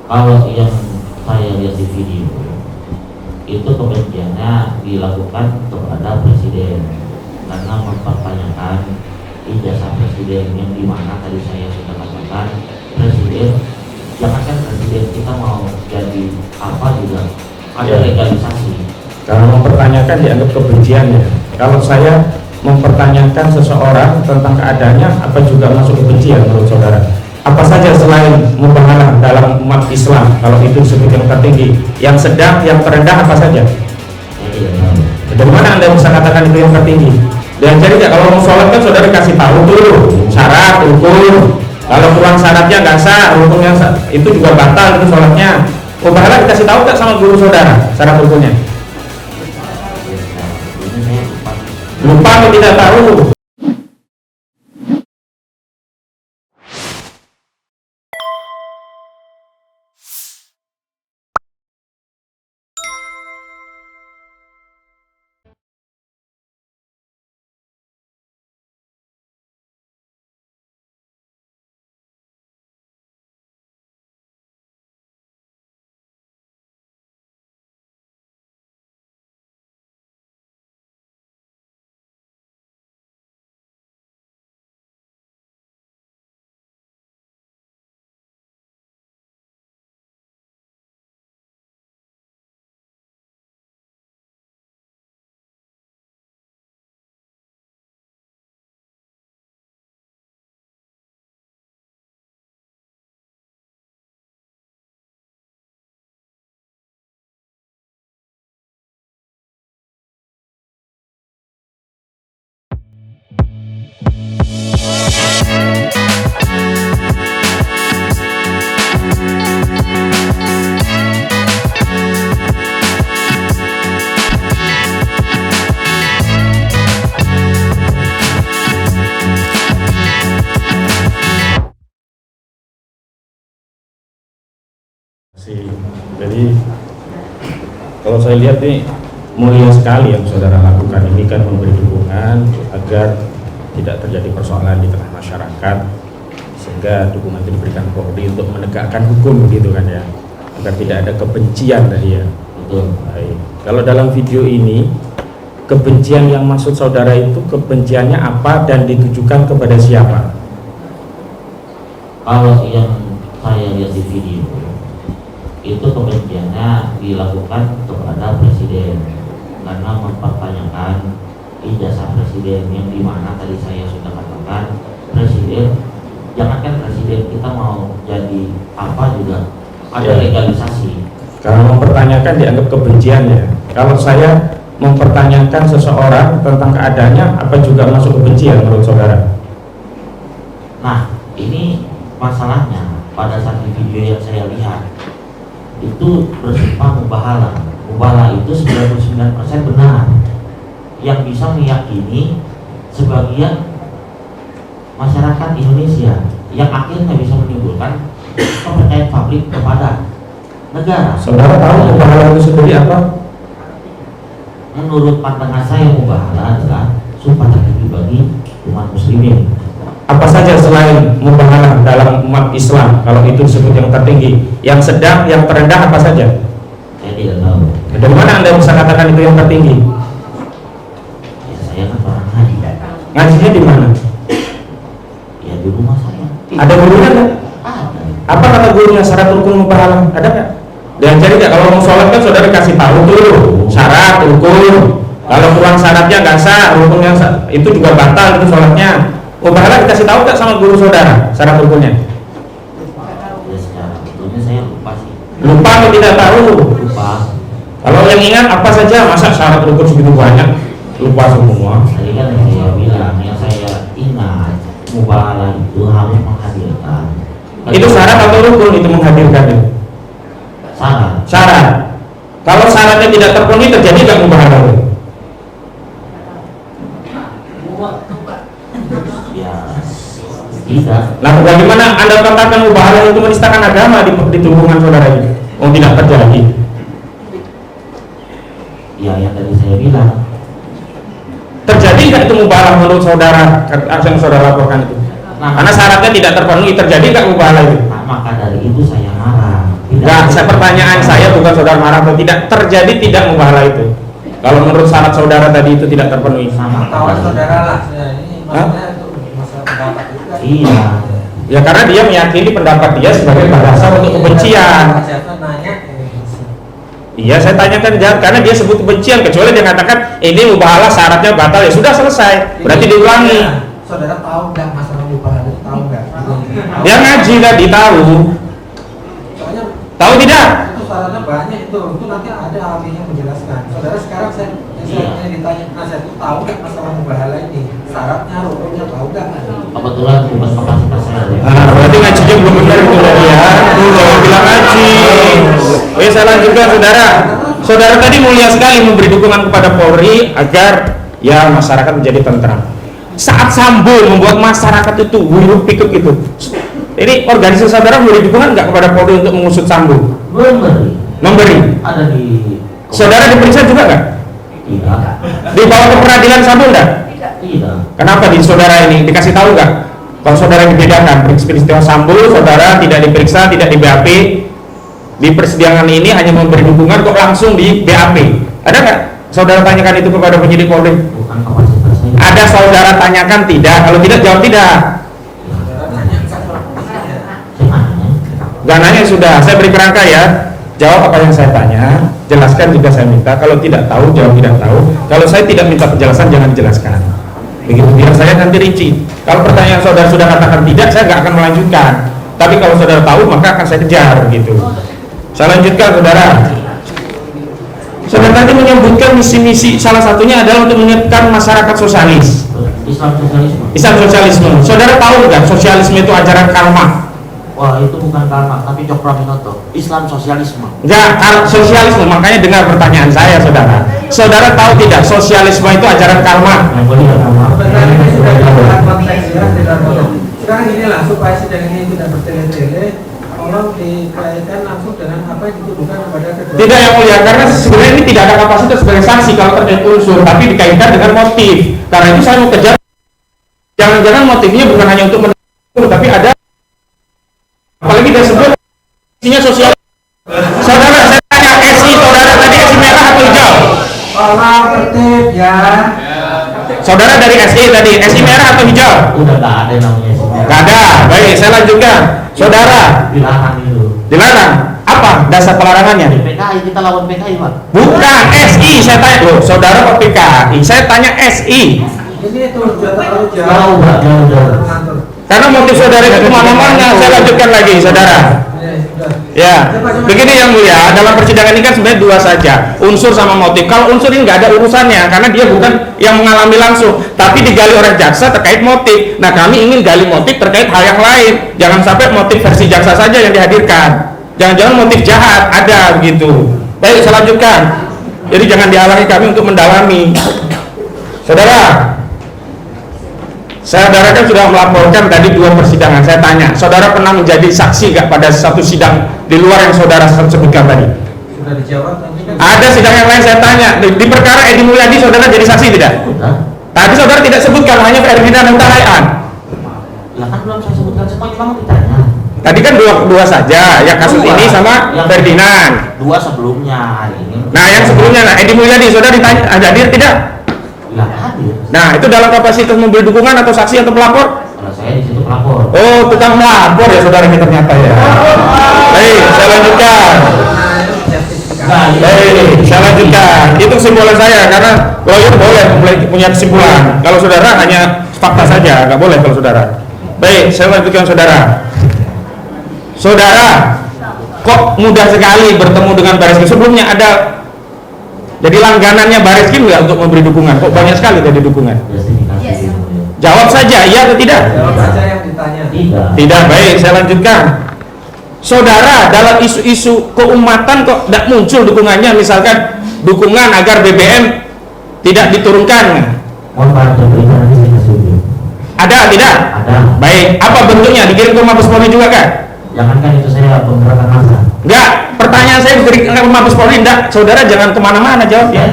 Kalau yang saya lihat di video itu kebenciannya dilakukan kepada presiden karena mempertanyakan ijazah presiden, yang dimana tadi saya sudah katakan presiden, jangankan presiden, kita mau jadi apa juga ada legalisasi. Kalau mempertanyakan dianggap kebencian ya. Kalau saya mempertanyakan seseorang tentang keadaannya, apa juga masuk kebencian menurut saudara? Apa saja selain mubahalah dalam umat Islam, kalau itu disebut yang tertinggi, yang sedang, yang terendah apa saja? Dari mana Anda bisa katakan itu yang tertinggi? Dan jadi kalau mau sholat kan saudara kasih tahu dulu syarat, rukun. Kalau kurang syaratnya nggak sah, rukunnya itu juga batal itu sholatnya. Mubahalah dikasih tahu nggak sama guru saudara syarat rukunnya? Lupa atau tidak tahu? Jadi kalau saya lihat nih mulia sekali yang saudara lakukan ini kan, memberi dukungan agar tidak terjadi persoalan di tengah masyarakat, sehingga dukungan itu diberikan Polri untuk menegakkan hukum begitu kan ya, agar tidak ada kebencian tadi ya. Betul. Baik. Kalau dalam video ini kebencian yang maksud saudara itu kebenciannya apa dan ditujukan kepada siapa? Kalau yang saya lihat di video itu kebenciannya dilakukan kepada presiden karena mempertanyakan ijazah presiden, yang dimana tadi saya sudah katakan presiden, jangankan presiden, kita mau jadi apa juga ada legalisasi. Kalau mempertanyakan dianggap kebencian ya. Kalau saya mempertanyakan seseorang tentang keadaannya, apa juga masuk kebencian menurut saudara? Nah, ini masalahnya pada saat di video yang saya lihat itu bersifat mubahalah. Mubahalah itu 99% benar, yang bisa meyakini sebagian masyarakat Indonesia, yang akhirnya bisa menimbulkan kepercayaan publik kepada negara. Saudara tahu mubahalah itu sendiri apa? Menurut pandangan saya, mubahalah adalah sumpah tertinggi bagi umat muslimin. Apa saja selain mubahalah dalam umat Islam, kalau itu disebut yang tertinggi, yang sedang, yang terendah apa saja? Saya tidak tahu. Dari mana Anda bisa katakan itu yang tertinggi? Ya, saya kan orang ngaji. Ngajinya di mana? Ya di rumah saya. Ada gurunya nggak? Ada. Apa kata gurunya syarat rukun mubahalah? Ada nggak? Dan jadi nggak, kalau mau sholat kan saudara kasih tahu dulu syarat, rukun. Kalau kurang syaratnya nggak sah, rukunnya itu juga batal itu sholatnya. Mubahalah dikasih tahu nggak sama guru saudara syarat rukunnya? Ya, secara sebetulnya saya lupa sih. Lupa atau tidak tahu? Lupa. Kalau yang ingat apa saja, masa syarat rukun segitu banyak lupa semua? Tadi kan saya bilang, yang saya ingat mubahalah itu harus menghadirkan. Itu syarat atau rukun itu menghadirkan? Syarat. Syarat. Kalau syaratnya tidak terpenuhi, terjadi nggak mubahalah? Ya tidak. Nah, bagaimana Anda katakan mubahalah itu menistakan agama di tubuhan saudara ini? Oh, tidak terjadi. Ya, yang tadi saya bilang. Terjadi nggak itu mubahalah menurut saudara yang saudara laporkan itu? Nah, Karena syaratnya tidak terpenuhi, terjadi nggak mubahalah itu? maka dari itu saya marah. Tidak Enggak, pertanyaan saya bukan saudara marah atau tidak, terjadi tidak mubahalah itu. Kalau menurut syarat saudara tadi itu tidak terpenuhi. Sama. Tahu saudara lah, ini maksudnya itu masalah pendapat itu kan. Iya. Ya karena dia meyakini pendapat dia sebagai balasan untuk kebencian. Siapa nanya? Iya, saya tanyakan jangan, karena dia sebut kebencian, kecuali dia katakan ini mubahalah syaratnya batal, ya sudah selesai. Berarti diulangi. Saudara tahu nggak masalah mubahalah itu, tahu nggak? Dia ngaji tadi tahu. Soalnya Tahu tidak? itu syaratnya banyak itu nanti ada ahlinya menjelaskan. Saudara sekarang saya ditanya, saya itu tahu nggak masalah mubahalah ini? Syaratnya, rukunnya tahu nggak? Kebetulan bukan kapasitas saya. Nah, berarti ngajinya belum benar itu tadi ya. Belum bilang ngaji. Oke, saya lanjutkan saudara. Saudara tadi mulia sekali memberi dukungan kepada Polri agar ya masyarakat menjadi tentram. Saat Sambo membuat masyarakat itu hiruk pikuk itu, ini organisasi saudara memberi dukungan nggak kepada Polri untuk mengusut Sambo? Memberi. Memberi. Ada di. Saudara diperiksa juga nggak? Tidak. Dibawa ke peradilan Sambo nggak? Tidak. Kenapa di saudara ini dikasih tahu nggak? Kalau saudara dibedakan peristiwa Sambo, saudara tidak diperiksa, tidak di BAP. Di persidangan ini hanya memberi dukungan kok langsung di BAP. Ada nggak? Saudara tanyakan itu kepada penyidik Polri? Bukan kapasitas saya. Ada saudara tanyakan tidak? Kalau tidak jawab tidak. Saudara nanya nggak soalnya? Gimana? Gak nanya sudah. Saya beri kerangka ya. Jawab apa yang saya tanya. Jelaskan jika saya minta. Kalau tidak tahu jawab tidak tahu. Kalau saya tidak minta penjelasan jangan dijelaskan. Begitu biar saya nanti rinci. Kalau pertanyaan saudara sudah katakan tidak, saya nggak akan melanjutkan. Tapi kalau saudara tahu maka akan saya kejar gitu. Saya lanjutkan saudara. Saudara tadi menyebutkan misi-misi salah satunya adalah untuk menyiapkan masyarakat sosialis. Islam sosialisme. Islam sosialisme. Saudara tahu nggak sosialisme itu ajaran Karl Marx? Wah, itu bukan Karl Marx tapi Cokroaminoto. Islam sosialisme. Enggak, sosialisme. Makanya dengar pertanyaan saya saudara. Saudara tahu tidak sosialisme itu ajaran Karl Marx? Yang boleh Karl Marx. Sebenarnya ini sudah dibuat konteks ya, tidak boleh. Sekarang inilah supaya sidang ini tidak bertele-tele, tolong dikaitkan langsung dengan apa yang dituduhkan kepada kedua. Tidak yang mulia, karena sebenarnya ini tidak ada kapasitas sebagai saksi kalau terkait unsur, tapi dikaitkan dengan motif. Karena itu saya mau kejar. Jangan-jangan motifnya bukan hanya untuk menuduh, tapi ada. Apalagi dia sebut isinya sosial. Saudara, saya tanya SI saudara tadi SI merah atau hijau? Tolong tertib ya. Saudara dari SI tadi SI merah atau hijau? Udah nggak ada namanya sih. Gak ada. Baik, saya lanjutkan. Saudara, Dilarang itu. dilarang. Apa dasar pelarangannya? Di PKI kita lawan PKI Pak. Bukan SI, saya tanya. Loh, saudara kok PKI? Saya tanya SI. Ini tuh terlalu Jauh, jauh. Pak, jauh. Mengatur. Karena motif saudara itu kemana-mana. Saya lanjutkan lagi, saudara. Ya, begini yang mulia, dalam persidangan ini kan sebenarnya dua saja, unsur sama motif. Kalau unsur ini nggak ada urusannya, karena dia bukan yang mengalami langsung, tapi digali oleh jaksa terkait motif. Nah, kami ingin gali motif terkait hal yang lain. Jangan sampai motif versi jaksa saja yang dihadirkan. Jangan-jangan motif jahat ada begitu. Baik, saya lanjutkan. Jadi jangan dihalangi kami untuk mendalami. Saudara, saudara kan sudah melaporkan tadi dua persidangan. Saya tanya, saudara pernah menjadi saksi nggak pada satu sidang di luar yang saudara sebutkan tadi? Sudah dijawab tadi kan. Ada sidang yang lain saya tanya. Di perkara Edi Mulyadi saudara jadi saksi tidak? Udah. Tadi saudara tidak sebutkan, hanya Ferdinand dan Taraian. Ya kan belum saya sebutkan semuanya, kamu ditanya. Tadi kan dua saja, ya kasus Dua. ini sama Yang Ferdinand. Dua sebelumnya hari ini. Nah, yang sebelumnya, nah Edi Mulyadi saudara ditanya hadir tidak? Nggak hadir. Nah, itu dalam kapasitas memberi dukungan atau saksi atau pelapor? Kalau saya di situ pelapor. Oh, tukang melapor ya saudara kita ternyata ya. Baik, saya lanjutkan. Baik, saya lanjutkan. Itu kesimpulan saya, karena lawyer boleh punya kesimpulan. Kalau saudara hanya fakta saja, nggak boleh kalau saudara. Baik, saya lanjutkan saudara. Saudara, kok mudah sekali bertemu dengan Baris Krim? Sebelumnya ada, jadi langganannya Baris Krim nggak untuk memberi dukungan? Kok banyak sekali tadi dukungan? Justifikasi gitu ya. Jawab saja, iya atau tidak? Jawab saja yang ditanya. Tidak. Tidak. Baik, saya lanjutkan. Saudara, dalam isu-isu keumatan kok tidak muncul dukungannya, misalkan dukungan agar BBM tidak diturunkan? Mohon maaf, berikan nanti saya kasih. Ada tidak? Ada. Baik, apa bentuknya? Dikirim ke Mabes Polri juga kan? Jangankan itu saya penggerakan massa. Enggak, pertanyaan saya diberikan ke Mabes Polri, enggak. Saudara jangan kemana-mana jawabnya.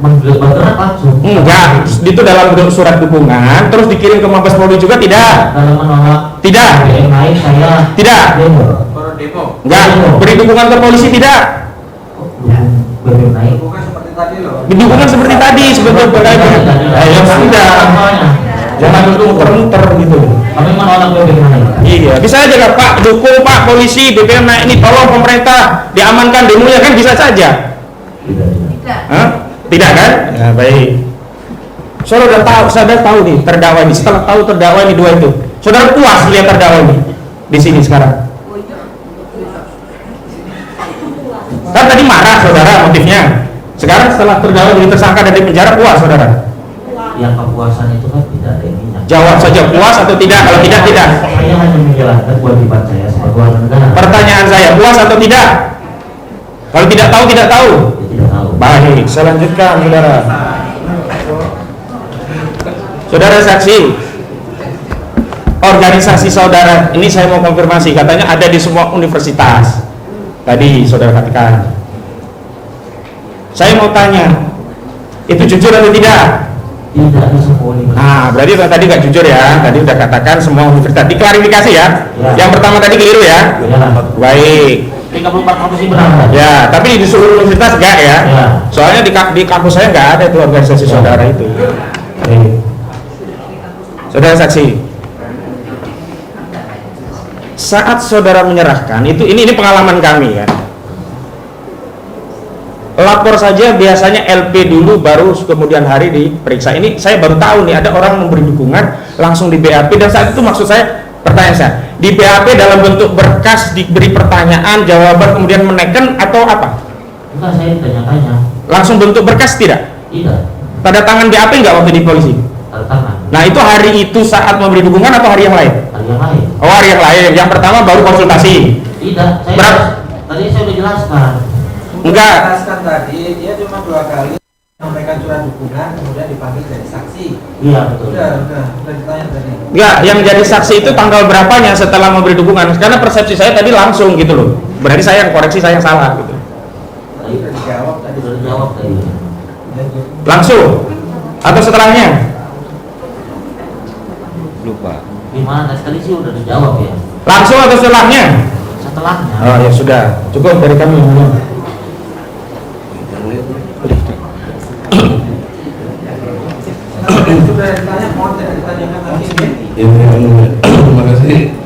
Bergerak langsung. Enggak, itu dalam bentuk surat dukungan, terus dikirim ke Mabes Polri juga tidak? Dalam menolak Tidak. BBM naik saya Tidak. demo. Baru demo. Enggak, beri dukungan ke polisi tidak. BBM naik. Bukan seperti tadi loh. Dukungan seperti tadi sebetulnya. Ya sudah. Jangan muter-muter gitu. Kami menolak BBM naik. Iya, bisa aja kan Pak, dukung Pak polisi BBM naik ini, tolong pemerintah diamankan demonya, kan bisa saja. Tidak. Hah? Tidak kan? Ya, baik. Saudara tahu nih terdakwa ini. Setelah tahu terdakwa ini dua itu, saudara puas lihat terdakwa ini di sini sekarang? Kan tadi marah saudara motifnya. Sekarang setelah terdakwa jadi tersangka dan di penjara, puas saudara? Yang kepuasan itu kan tidak ada ininya. Jawab saja puas atau tidak. Kalau tidak, tidak. Saya hanya menjelaskan kewajiban saya sebagai warga negara. Pertanyaan saya, puas atau tidak? Kalau tidak tahu, tidak tahu. Saya tidak tahu. Baik, saya lanjutkan saudara. Saudara saksi, organisasi saudara ini saya mau konfirmasi, katanya ada di semua universitas. Tadi saudara katakan. Saya mau tanya, itu jujur atau tidak? Tidak di semua universitas. Nah, berarti tadi nggak jujur ya. Tadi udah katakan semua universitas. Diklarifikasi ya. Yang pertama tadi keliru ya. Baik. 34 provinsi berangkat. Ya, tapi di seluruh universitas enggak ya. Soalnya di kampus saya nggak ada itu organisasi saudara itu. Saudara saksi, saat saudara menyerahkan itu, ini pengalaman kami kan. Lapor saja biasanya LP dulu, baru kemudian hari diperiksa. Ini saya baru tahu nih ada orang memberi dukungan langsung di BAP, dan saat itu maksud saya, pertanyaan saya, di BAP dalam bentuk berkas diberi pertanyaan, jawaban kemudian meneken atau apa? Enggak, saya tanya-tanya. Langsung bentuk berkas tidak? Tidak. Tanda tangan BAP enggak waktu di polisi? Tanda tangan. Nah itu hari itu saat memberi dukungan atau hari yang lain? Hari yang lain. Oh, hari yang lain. Yang pertama baru konsultasi. Tidak. Tadi saya udah jelaskan. Enggak. Jelaskan tadi dia cuma 2 kali menyampaikan surat dukungan, kemudian dipanggil jadi saksi. Iya betul. Udah ditanya tadi. Enggak, yang jadi saksi itu tanggal berapanya setelah memberi dukungan? Karena persepsi saya tadi langsung gitu loh. Berarti saya yang koreksi, saya yang salah gitu. Tadi udah dijawab tadi. Sudah dijawab tadi. Langsung atau setelahnya? Lupa. Gimana tadi sih udah dijawab ya. Langsung atau setelahnya? Setelahnya. Oh ya sudah, cukup dari kami. Sudah ditanya, mau tidak ditanyakan lagi? Terima kasih.